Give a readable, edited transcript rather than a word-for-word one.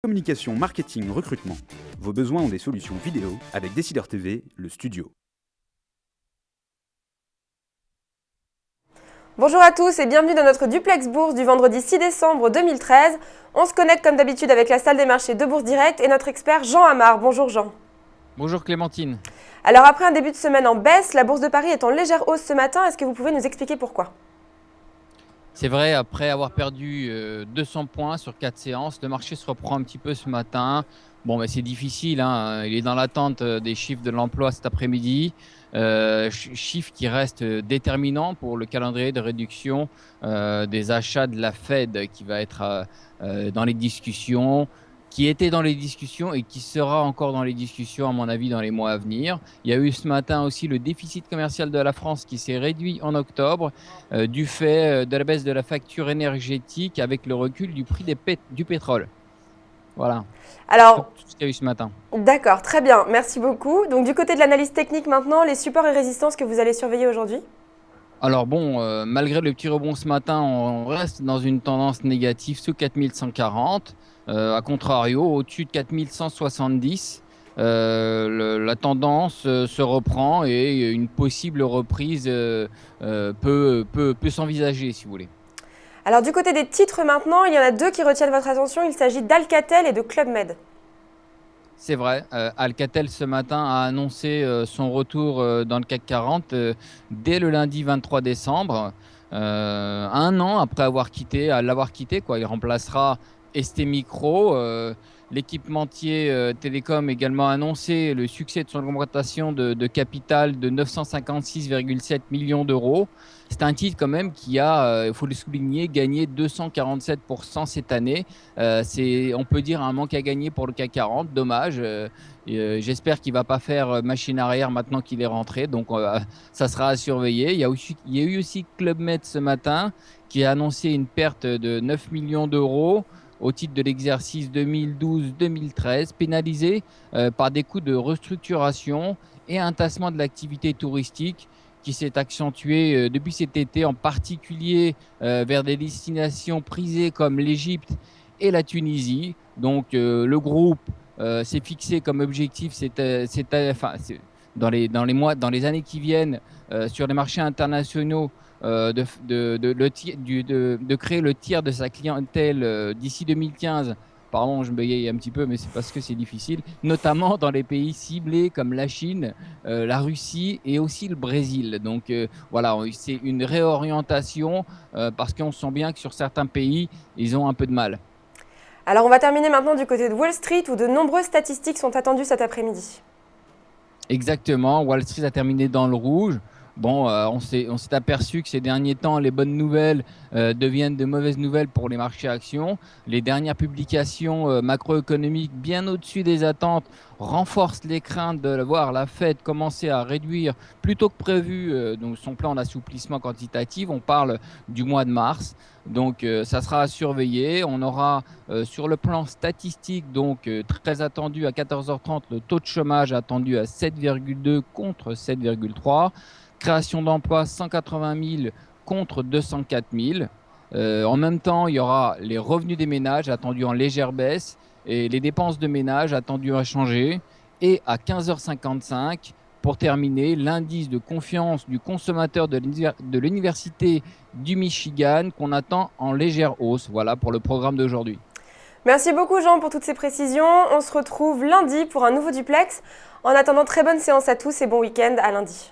Communication, marketing, recrutement. Vos besoins ont des solutions vidéo avec Décideur TV, le studio. Bonjour à tous et bienvenue dans notre duplex bourse du vendredi 6 décembre 2013. On se connecte comme d'habitude avec la salle des marchés de Bourse Direct et notre expert Jean Amar. Bonjour Jean. Bonjour Clémentine. Alors après un début de semaine en baisse, la Bourse de Paris est en légère hausse ce matin. Est-ce que vous pouvez nous expliquer pourquoi ? C'est vrai, après avoir perdu 200 points sur 4 séances, le marché se reprend un petit peu ce matin. Bon, mais c'est difficile, hein. Il est dans l'attente des chiffres de l'emploi cet après-midi. Chiffres qui restent déterminants pour le calendrier de réduction des achats de la Fed qui va être dans les discussions, qui était dans les discussions et qui sera encore dans les discussions, à mon avis, dans les mois à venir. Il y a eu ce matin aussi le déficit commercial de la France qui s'est réduit en octobre du fait de la baisse de la facture énergétique avec le recul du prix du pétrole. Voilà. Alors, Tout ce qu'il y a eu ce matin. d'accord, très bien, merci beaucoup. Donc du côté de l'analyse technique maintenant, les supports et résistances que vous allez surveiller aujourd'hui ? Alors bon, malgré le petit rebond ce matin, on reste dans une tendance négative sous 4140. A contrario, au-dessus de 4170, la tendance se reprend et une possible reprise peut s'envisager, si vous voulez. Alors du côté des titres maintenant, il y en a deux qui retiennent votre attention. Il s'agit d'Alcatel et de Club Med. C'est vrai, Alcatel ce matin a annoncé son retour dans le CAC 40 dès le lundi 23 décembre, un an après l'avoir quitté, quoi. Il remplacera ST Micro. L'équipementier télécom également annoncé le succès de son augmentation de capital de 956,7 millions d'euros. C'est un titre quand même qui a, il faut le souligner, gagné 247% cette année. On peut dire un manque à gagner pour le CAC 40, dommage. J'espère qu'il ne va pas faire machine arrière maintenant qu'il est rentré, donc ça sera à surveiller. Il y a eu aussi Club Med ce matin qui a annoncé une perte de 9 millions d'euros au titre de l'exercice 2012-2013, pénalisé par des coûts de restructuration et un tassement de l'activité touristique qui s'est accentué depuis cet été, en particulier vers des destinations prisées comme l'Égypte et la Tunisie. Donc le groupe s'est fixé comme objectif, dans les années qui viennent, sur les marchés internationaux, de créer le tiers de sa clientèle d'ici 2015. Pardon, je bégaye un petit peu, mais c'est parce que c'est difficile, notamment dans les pays ciblés comme la Chine, la Russie et aussi le Brésil. Donc voilà, c'est une réorientation parce qu'on sent bien que sur certains pays, ils ont un peu de mal. Alors on va terminer maintenant du côté de Wall Street où de nombreuses statistiques sont attendues cet après-midi. Exactement, Wall Street a terminé dans le rouge. Bon, on s'est aperçu que ces derniers temps, les bonnes nouvelles deviennent de mauvaises nouvelles pour les marchés actions. Les dernières publications macroéconomiques, bien au-dessus des attentes, renforcent les craintes de voir la Fed commencer à réduire plutôt que prévu donc son plan d'assouplissement quantitatif. On parle du mois de mars. Donc, ça sera à surveiller. On aura sur le plan statistique, donc très attendu à 14h30, le taux de chômage attendu à 7,2 contre 7,3. Création d'emplois 180 000 contre 204 000. En même temps, il y aura les revenus des ménages attendus en légère baisse et les dépenses de ménage attendues à changer. Et à 15h55, pour terminer, l'indice de confiance du consommateur de l'Université du Michigan qu'on attend en légère hausse. Voilà pour le programme d'aujourd'hui. Merci beaucoup Jean pour toutes ces précisions. On se retrouve lundi pour un nouveau duplex. En attendant, très bonne séance à tous et bon week-end à lundi.